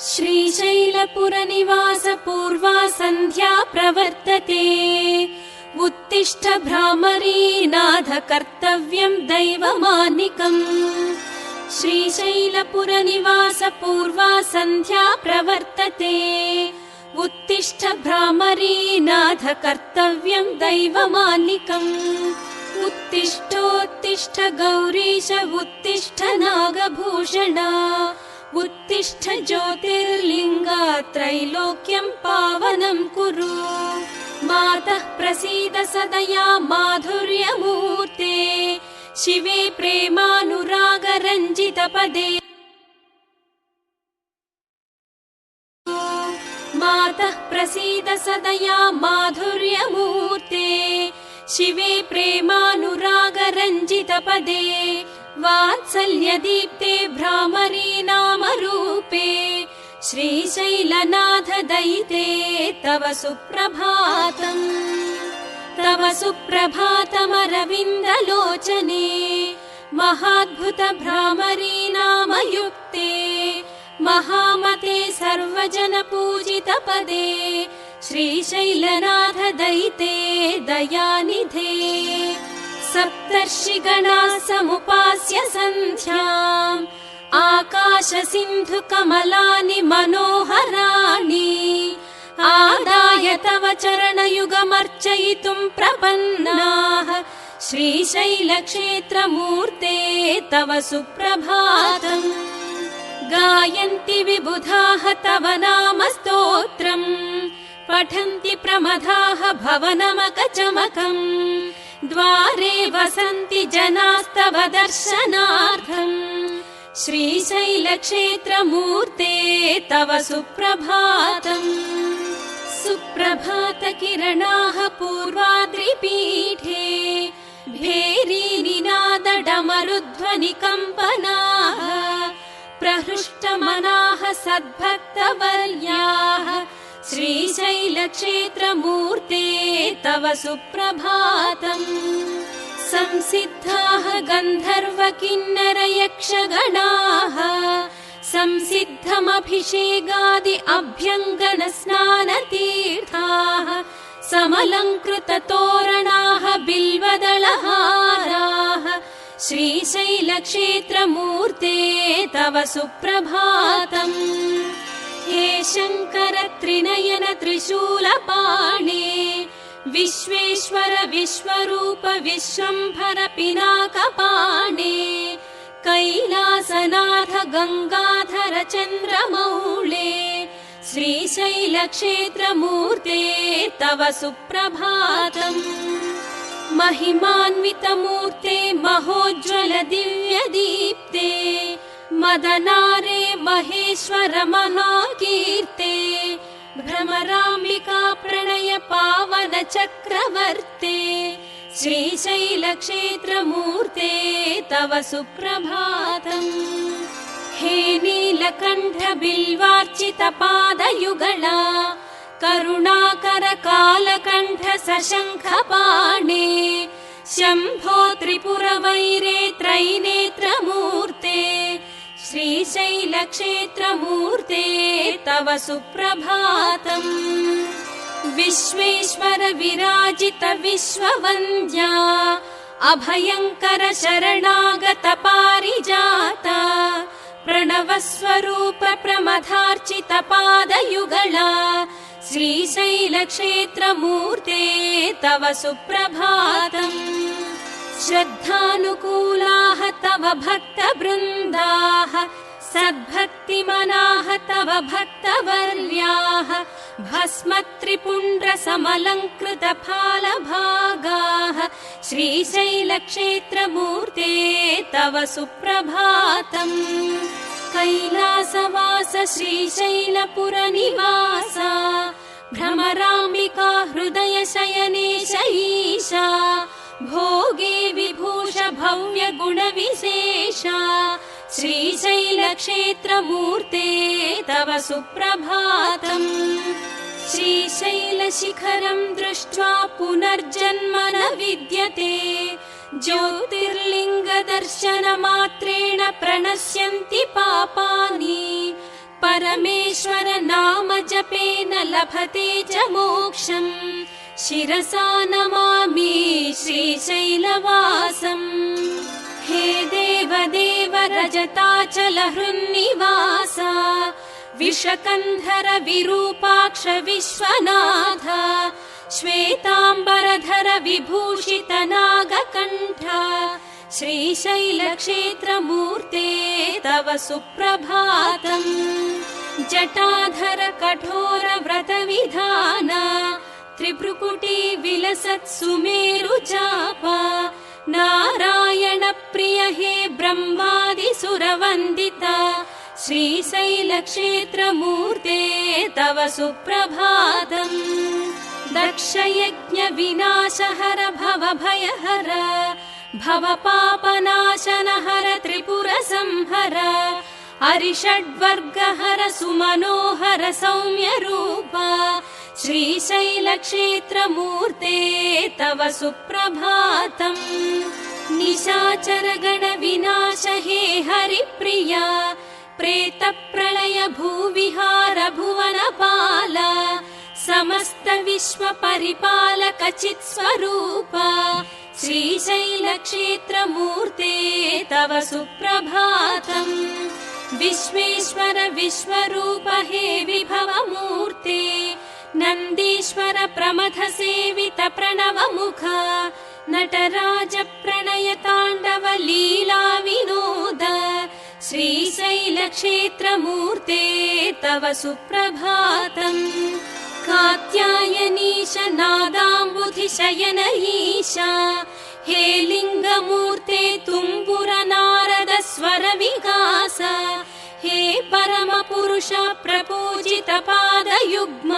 श्रीशैलपुरनिवास पूर्वा सन्ध्या प्रवर्तते। उत्तिष्ठ भ्रामरी नाथ कर्तव्यं दैवमानिकम्। श्रीशैलपुरनिवास पूर्वा सन्ध्या प्रवर्तते। उत्तिष्ठ भ्रामरी नाथ कर्तव्यं दैवमानिकम्। उत्तिष्ठोत्तिष्ठ गौरीश उत्तिष्ठ नागभूषण। उत्तिष्ठ ज्योतिर्लिङ्गा त्रैलोक्यं पावनं कुरु। मातः प्रसीद सदया माधुर्यमूर्ते। शिवे प्रेमानुरागरञ्जितपदे। मातः प्रसीद सदया माधुर्यमूर्ते। शिवे प्रेमानुरागरञ्जितपदे। वात्सल्यदीप्ते भ्रामरी नामरूपे। श्रीशैलनाथ दयिते तव सुप्रभातम्। तव सुप्रभातमरविन्दलोचने। महाद्भुत भ्रामरी नामयुक्ते। महामते सर्वजनपूजितपदे। श्रीशैलनाथ दयिते दयानिधे। सप्तर्षिगणाः समुपास्य सन्ध्याम्। आकाश सिन्धु कमलानि मनोहराणि। आदाय तव चरणयुगमर्चयितुं प्रपन्नाः। श्रीशैलक्षेत्रमूर्ते तव सुप्रभातम्। गायन्ति विबुधाः तव नाम स्तोत्रम्। पठन्ति प्रमदाः भवनमकचमकम्। द्वारे वसन्ति जनास्तव दर्शनार्थम्। श्रीशैलक्षेत्रमूर्ते तव सुप्रभातम्। सुप्रभातकिरणाः पूर्वाद्रिपीठे। भेरीनिनादडमरुध्वनिकम्पनाः। प्रहृष्टमनाः सद्भक्तवर्याः। श्रीशैलक्षेत्रमूर्ते तव सुप्रभातम्। संसिद्धाः गन्धर्व किन्नर यक्षगणाः। संसिद्धमभिषेकादि अभ्यङ्गन स्नानतीर्थाः। समलङ्कृततोरणाः बिल्वदलहाराः। श्रीशैलक्षेत्रमूर्ते तव सुप्रभातम्। हे शङ्कर त्रिनयन त्रिशूलपाणे। विश्वेश्वर विश्वरूप विश्वम्भर पिनाकपाणे। कैलासनाथ गङ्गाधर चन्द्रमौळे। श्रीशैलक्षेत्रमूर्ते तव सुप्रभातम्। महिमान्वितमूर्ते महोज्ज्वल दिव्यदीप्ते। मदनारे महेश्वर मनोकीर्ते। भ्रमराम्बिका प्रणय पावन चक्रवर्ते। श्रीशैलक्षेत्रमूर्ते तव सुप्रभातम्। हे नीलकण्ठ बिल्वार्चित पादयुगला। करुणाकर कालकण्ठ सशङ्खपाणे। शम्भो त्रिपुरवैरे त्रैनेत्रमूर्ते। श्रीशैलक्षेत्रमूर्ते तव सुप्रभातम्। विश्वेश्वर विराजित विश्ववन्द्या। अभयङ्कर शरणागत पारिजाता। प्रणवस्वरूप प्रमथार्चित पादयुगला। श्रीशैलक्षेत्रमूर्ते तव सुप्रभातम्। श्रद्धानुकूलाः तव भक्तवृन्दाः। सद्भक्तिमनाः तव भक्तवर्याः। भस्मत्रिपुण्ड्र समलङ्कृत फालभागाः। श्रीशैलक्षेत्रमूर्ते तव सुप्रभातम्। कैलासवास श्रीशैलपुरनिवास। भ्रमराम्बिका हृदय शयनेश ईशा। भोगे विभूष भव्य गुणविशेषा। श्रीशैलक्षेत्रमूर्ते तव सुप्रभातम्। श्रीशैलशिखरं दृष्ट्वा पुनर्जन्म न विद्यते। ज्योतिर्लिङ्गदर्शनमात्रेण प्रणश्यन्ति पापानि। परमेश्वर परमेश्वर नाम जपेन लभते च मोक्षम् शिरसा नमामि श्रीशैलवासम् हे देवदेव रजताचल हृन्निवास विषकन्धर विरूपाक्ष विश्वनाथ श्वेताम्बरधर विभूषित नागकण्ठ श्रीशैलक्षेत्रमूर्ते तव सुप्रभातम् जटाधर कठोर व्रतविधान त्रिभ्रुकुटी विलसत् सुमेरुचाप नारायण प्रिय हे ब्रह्मादिसुरवन्दिता श्रीशैलक्षेत्रमूर्ते तव सुप्रभातम् दक्षयज्ञ विनाशहर भवभयहर भवपापनाशनहर त्रिपुरसंहर अरिषड्वर्गहर सुमनोहर सौम्यरूप श्रीशैलक्षेत्रमूर्ते तव सुप्रभातम् निशाचरगण विनाश हे हरिप्रिया प्रेतप्रलय भूविहार भुवनपाल समस्त विश्व परिपालक चित्स्वरूप श्रीशैलक्षेत्रमूर्ते तव सुप्रभातम् विश्वेश्वर विश्वरूप हे विभवमूर्ते नन्दीश्वर प्रमथ सेवित प्रणवमुख नटराज प्रणय ताण्डव लीला विनोद श्रीशैलक्षेत्रमूर्ते तव सुप्रभातम् कात्यायनीश नादाम्बुधिशयन ईशा हे लिङ्गमूर्ते तुम्बुर नारद स्वर विकास हे परमपुरुष प्रपूजित पादयुग्म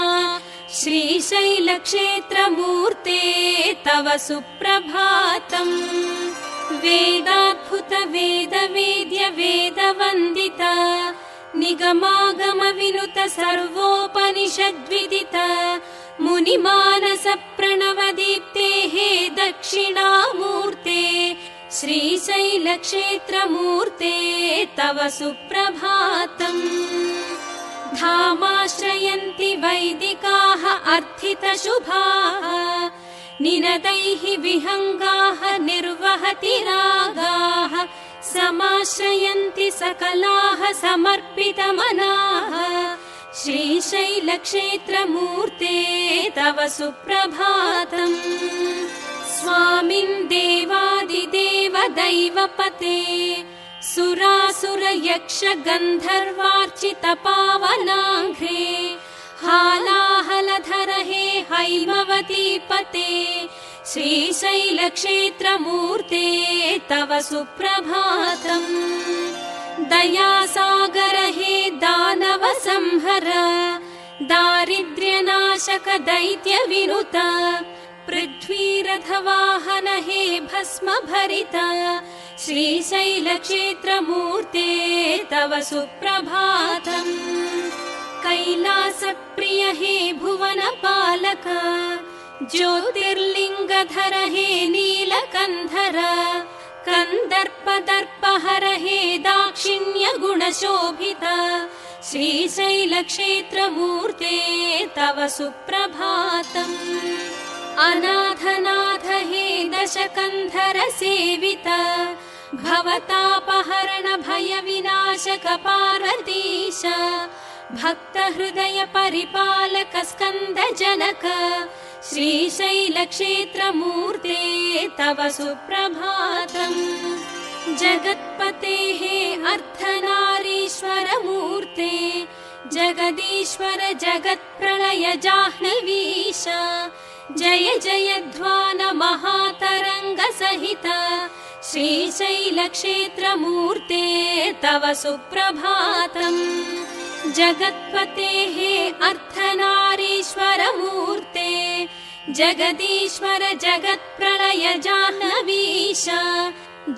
श्रीशैलक्षेत्रमूर्ते तव सुप्रभातम् वेदाद्भुत वेद वेद्य वेदवन्दित निगमागम विनुत सर्वोपनिषद्विदित मुनिमानस प्रणवदीप्ते हे दक्षिणामूर्ते श्रीशैलक्षेत्रमूर्ते तव सुप्रभातम् धामाश्रयन्ति वैदिकाः अर्थितशुभाः निनदैः विहङ्गाः निर्वहति रागाः समाश्रयन्ति सकलाः समर्पितमनाः श्रीशैलक्षेत्रमूर्ते तव सुप्रभातम् स्वामिन् देवादिदेव दैवपते सुरासुर यक्ष गन्धर्वार्चित पावनाङ्घ्रे हालाहलधर हे हैमवतीपते श्रीशैलक्षेत्रमूर्ते तव सुप्रभातम् दयासागर हे दानव संहर दारिद्र्यनाशक दैत्य विनुत पृथ्वीरथवाहन हे भस्म भरित श्रीशैलक्षेत्रमूर्ते तव सुप्रभातम् कैलासप्रिय हे भुवनपालक ज्योतिर्लिङ्गधर हे नीलकन्धर कन्दर्पदर्पहर हे दाक्षिण्य गुणशोभित श्रीशैलक्षेत्रमूर्ते तव सुप्रभातम् अनाथनाथ हे दशकन्धर सेवित भवतापहरण भय विनाशक पार्वतीश भक्त हृदय परिपालक स्कन्द जनक श्रीशैलक्षेत्रमूर्ते तव सुप्रभातम् जगत्पते हे अर्धनारीश्वर मूर्ते जगदीश्वर जगत्प्रलय जाह्नवीश जय जयध्वान महातरङ्ग सहित श्रीशैलक्षेत्रमूर्ते तव सुप्रभातम् जगत्पते हे अर्धनारीश्वर मूर्ते जगदीश्वर जगत्प्रलय जाह्नवीश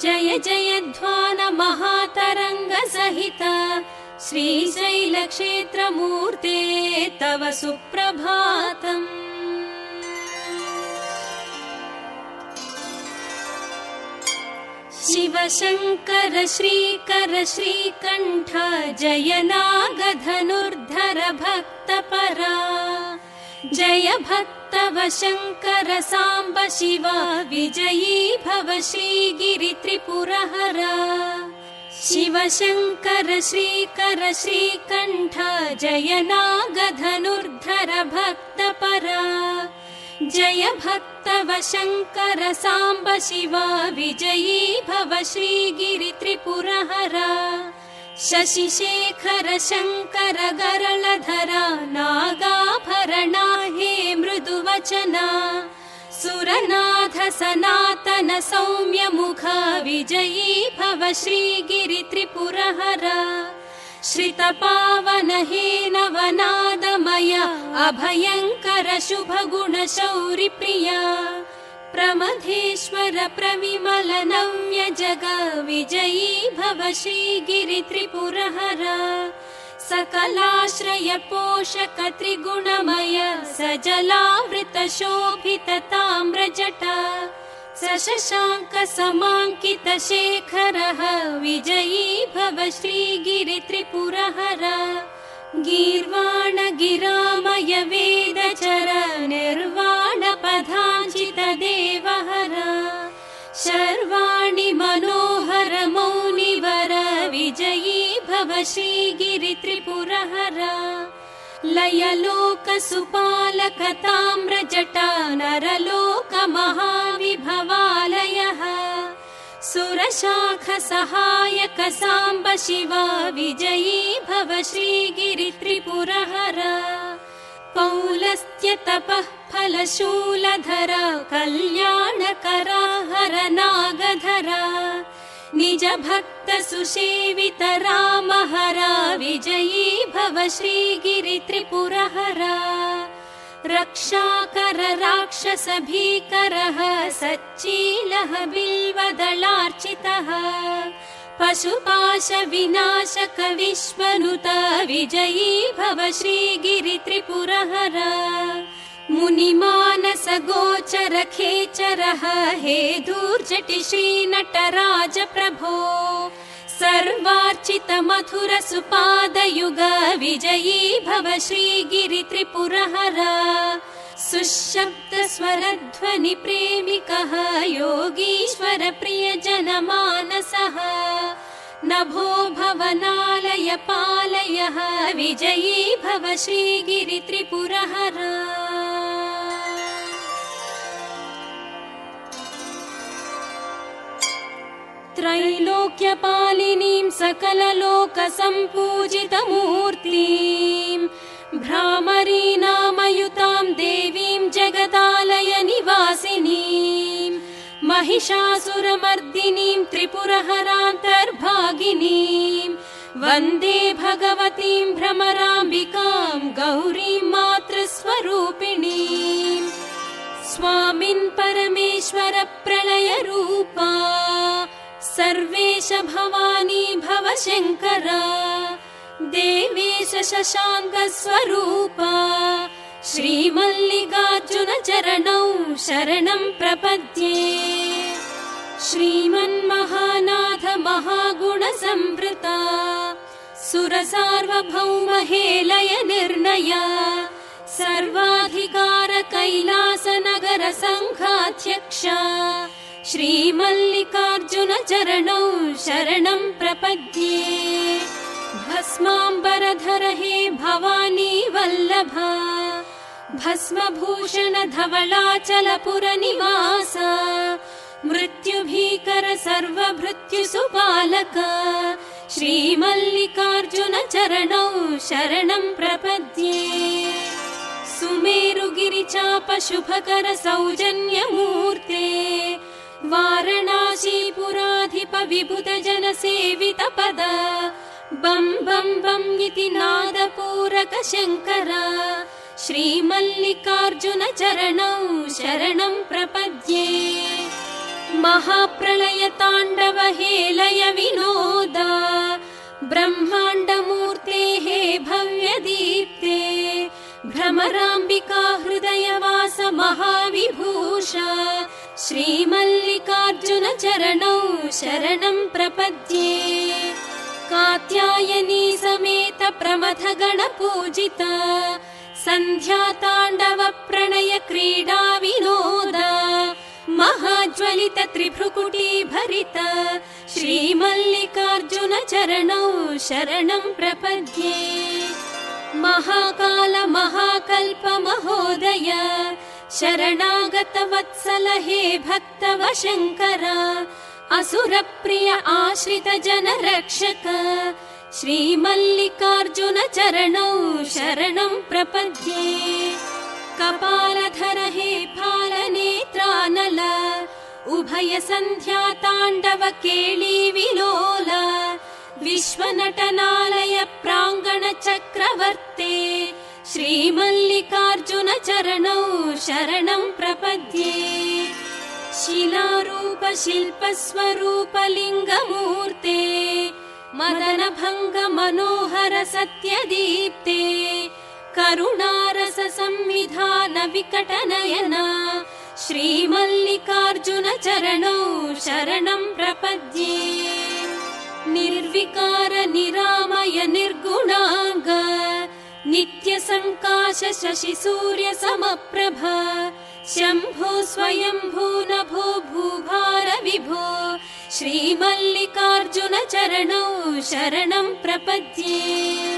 जय जयध्वान महातरङ्ग सहित श्रीशैलक्षेत्रमूर्ते तव सुप्रभातम् शिवशङ्कर श्रीकर श्रीकण्ठ जय नागधनुर्धर भक्तपरा जय भक्तव शङ्कर साम्ब शिव विजयी भव श्रीगिरित्रिपुरहरा शिवशङ्कर श्रीकर श्रीकण्ठ जय नागधनुर्धर भक्तपरा जय भक्तव शङ्कर साम्ब शिव विजयी भव श्रीगिरित्रिपुरहरा शशिशेखर शङ्कर गरलधरा नागाभरणा हे मृदुवचना सुरनाथ सनातन सौम्य मुख विजयी भव श्रीगिरित्रिपुरहरा श्रितपावन हे नवनादमय अभयङ्कर शुभगुण शौरिप्रिया प्रमथेश्वर प्रविमल नव्य जग विजयी भव श्रीगिरित्रिपुरहरा सकलाश्रय पोषक त्रिगुणमय सजलावृत शोभित ताम्रजटा सशशाङ्क समाङ्कित शेखरः विजयी भव श्रीगिरित्रिपुरहरा गीर्वाण गिरामय वेदचर निर्वाण पदाञ्चित देवहरा शर्वाणि मनोहर मौनिवर विजयी भव श्रीगिरित्रिपुरहरा लयलोक सुपालक ताम्रजटा नरलोक महाविभवालयः सुरशाख सहायक साम्ब शिव विजयी भव श्रीगिरित्रिपुरहरा पौलस्त्य तपः फलशूलधरा कल्याणकरा हर नागधरा निज भक्त सुसेवित रामहरा विजयी भव श्रीगिरित्रिपुरहरा रक्षाकर राक्षस भीकरः सच्चीलः बिल्वदलार्चितः पशुपाश विनाशक विश्वनुत विजयी भव श्रीगिरित्रिपुरहरा मुनिमानस गोचर खेचरः हे धूर्जटि श्रीनटराज प्रभो सर्वार्चित मथुर सुपादयुग विजयी भव श्रीगिरित्रिपुरहरा सुशब्द स्वरध्वनि प्रेमिकः योगीश्वर प्रिय जनमानसः नभो भवनालय पालयः विजयी भव श्रीगिरित्रिपुरहरा त्रैलोक्यपालिनीं सकललोकसम्पूजितमूर्तिं भ्रामरीनामयुतां देवीं जगदालय निवासिनीं महिषासुरमर्दिनीं त्रिपुरहरान्तर्भागिनीं वन्दे भगवतीं भ्रमराम्बिकां गौरीं मातृस्वरूपिणीं स्वामिन् परमेश्वर प्रलयरूपा सर्वेश भवानी भव शङ्करा देवेश शशाङ्क स्वरूपा श्रीमल्लिकार्जुन चरणौ शरणं प्रपद्ये श्रीमन्महानाथ महागुण संवृता सुरसार्वभौम हेलय निर्णया सर्वाधिकार कैलास नगर संघाध्यक्षा श्रीमल्लिकार्जुन चरणौ शरणं प्रपद्ये भस्माम्बरधर हे भवानी वल्लभा भस्मभूषण धवलाचलपुर निवास मृत्युभीकर सर्वभृत्यु सुपालक श्रीमल्लिकार्जुन चरणौ शरणं प्रपद्ये सुमेरुगिरिचाप शुभकर सौजन्यमूर्ते वारणासीपुराधिप विबुध जन सेवित पद बं बं बं इति नादपूरक शङ्करा श्रीमल्लिकार्जुन चरणौ शरणं प्रपद्ये महाप्रलय ताण्डव हेलय विनोदा ब्रह्माण्डमूर्ते हे भव्यदीप्ते भ्रमराम्बिका हृदयवास महाविभूषा श्रीमल्लिकार्जुन मल्लिकार्जुन चरणौ शरणं प्रपद्ये कात्यायनी समेत प्रमथ गणपूजित संध्या ताण्डव प्रणय क्रीडा विनोद महाज्वलित त्रिभ्रुकुटी भरित श्रीमल्लिकार्जुन चरणौ शरणं प्रपद्ये महाकाल महाकल्प महोदय शरणागत वत्सल हे भक्तव शङ्कर असुरप्रिय आश्रित जन रक्षक श्रीमल्लिकार्जुन चरणौ शरणं प्रपद्ये कपालधर हे फालनेत्रानल उभय संध्या ताण्डव केळी विलोल विश्वनटनालय प्राङ्गण चक्रवर्ते श्रीमल्लिकार्जुन चरणौ शरणं प्रपद्ये शिलारूप शिल्पस्वरूप लिङ्गमूर्ते मदनभङ्ग मनोहर सत्यदीप्ते करुणारस संविधान विकटनयन श्रीमल्लिकार्जुन चरणौ शरणं प्रपद्ये निर्विकार निरामय निर्गुणांग नित्य संकाश शशि सूर्य समप्रभ शंभो स्वयंभू नभो भूभार विभो श्रीमल्लिकार्जुन चरणौ शरणं प्रपद्ये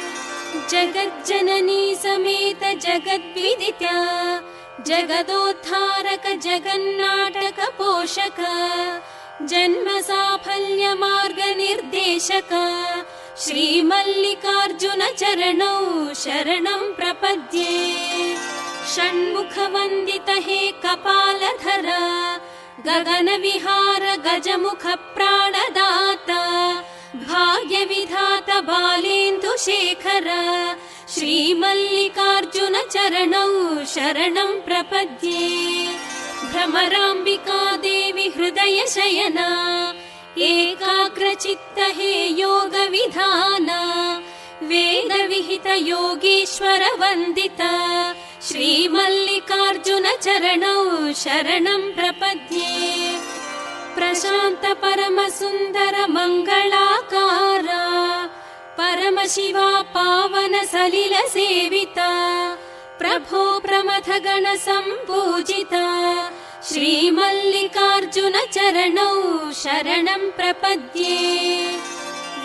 जगज्जननी समेत जगद्विदिता जगदोद्धारक जगन्नाटक पोषक जन्म साफल्य मार्ग निर्देशक श्रीमल्लिकार्जुन चरणौ शरणं प्रपद्ये षण्मुख वन्दित हे कपालधर गगन विहार गजमुख प्राणदाता भाग्य विधात बालेन्दु शेखर श्रीमल्लिकार्जुन चरणौ शरणं प्रपद्ये भ्रमराम्बिका देवी हृदय शयना एकाग्रचित्त हे योग विधान वेद विहित योगीश्वर वन्दित श्रीमल्लिकार्जुन चरणौ शरणं प्रपद्ये प्रशांत परम सुंदर मंगलाकार परम शिवा पावन सलिल सेविता प्रभो प्रमथ गण संपूजिता श्रीमल्लिकार्जुन चरणौ शरणं प्रपद्ये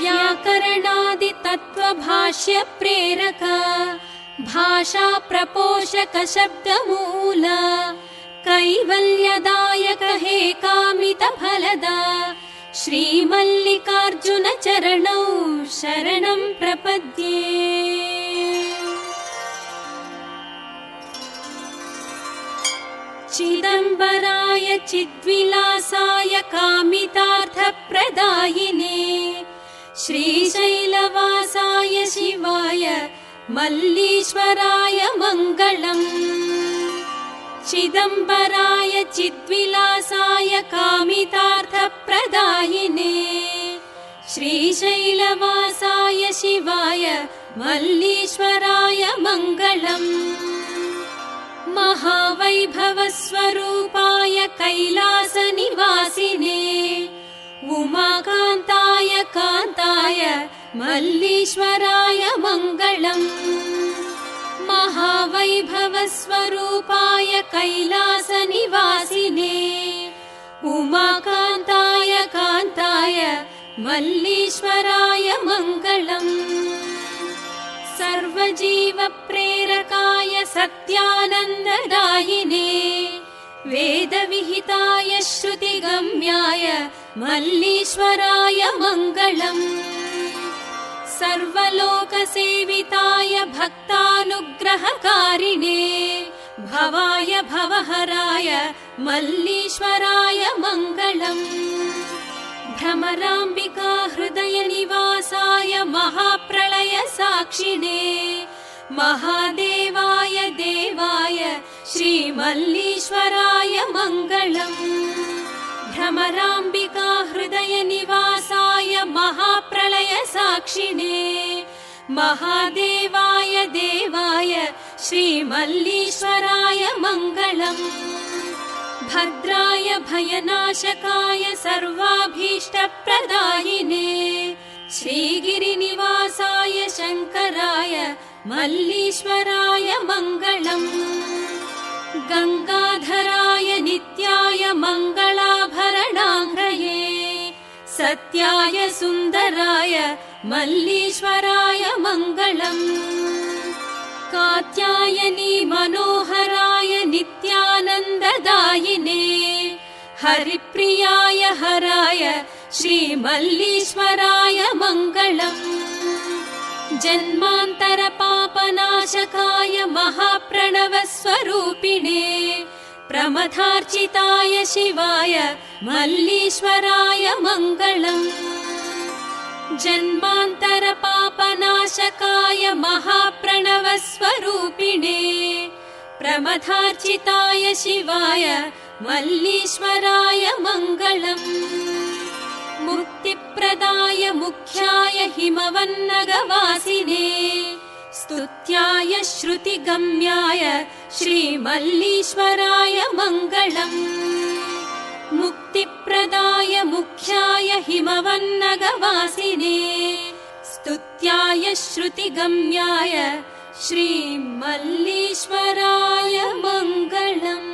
व्याकरणादि तत्व भाष्य प्रेरक भाषा प्रपोषक शब्द मूल कैवल्यदायक हे कामित फलदा श्रीमल्लिकार्जुन चरणौ शरणं प्रपद्ये चिदंबराय चिद्विलासाय कामितार्थप्रदायिने श्रीशैलवासाय शिवाय मल्लीश्वराय मङ्गलम् चिदंबराय चिद्विलासाय कामितार्थप्रदायिने श्रीशैलवासाय शिवाय मल्लीश्वराय मङ्गलम् महावैभवस्वरूपाय कैलासनिवासिने उमाकान्ताय कान्ताय मल्लीश्वराय मङ्गलम् महावैभवस्वरूपाय कैलासनिवासिने उमाकान्ताय कान्ताय मल्लीश्वराय मङ्गलम् सर्वजीव प्रेरकाय सत्यानन्ददायिने वेदविहिताय श्रुतिगम्याय मल्लीश्वराय मङ्गलम् सर्वलोकसेविताय भक्तानुग्रहकारिणे भवाय भवहराय मल्लीश्वराय मङ्गलम् भ्रमराम्बिका हृदय निवासाय महाप्रलय साक्षिणे महादेवाय देवाय श्रीमल्लीश्वराय मङ्गलम् भ्रमराम्बिका हृदय निवासाय महाप्रलय साक्षिणे महादेवाय देवाय श्रीमल्लीश्वराय मङ्गलम् भद्राय भयनाशकाय सर्वाभीष्टप्रदायिने श्रीगिरिनिवासाय शङ्कराय मल्लीश्वराय मङ्गलम् गङ्गाधराय नित्याय मङ्गलाभरणाङ्घ्रये सत्याय सुन्दराय मल्लीश्वराय मङ्गलम् कात्यायनी मनोहराय नित्यानन्ददायिने हरिप्रियाय हराय श्रीमल्लीश्वराय मङ्गलम् जन्मान्तरपापनाशकाय महाप्रणवस्वरूपिणे प्रमथार्चिताय शिवाय मल्लीश्वराय मङ्गलम् जन्मान्तरपापनाशकाय महाप्रणवस्वरूपिणे प्रमथार्चिताय शिवाय मल्लीश्वराय मङ्गलम् मुक्तिप्रदाय मुख्याय हिमवन्नगवासिने स्तुत्याय श्रुतिगम्याय श्रीमल्लीश्वराय मङ्गलम् मुक्तिप्रदाय मुख्याय हिमवन्नगवासिने स्तुत्याय श्रुतिगम्याय श्रीमल्लीश्वराय मङ्गलम्।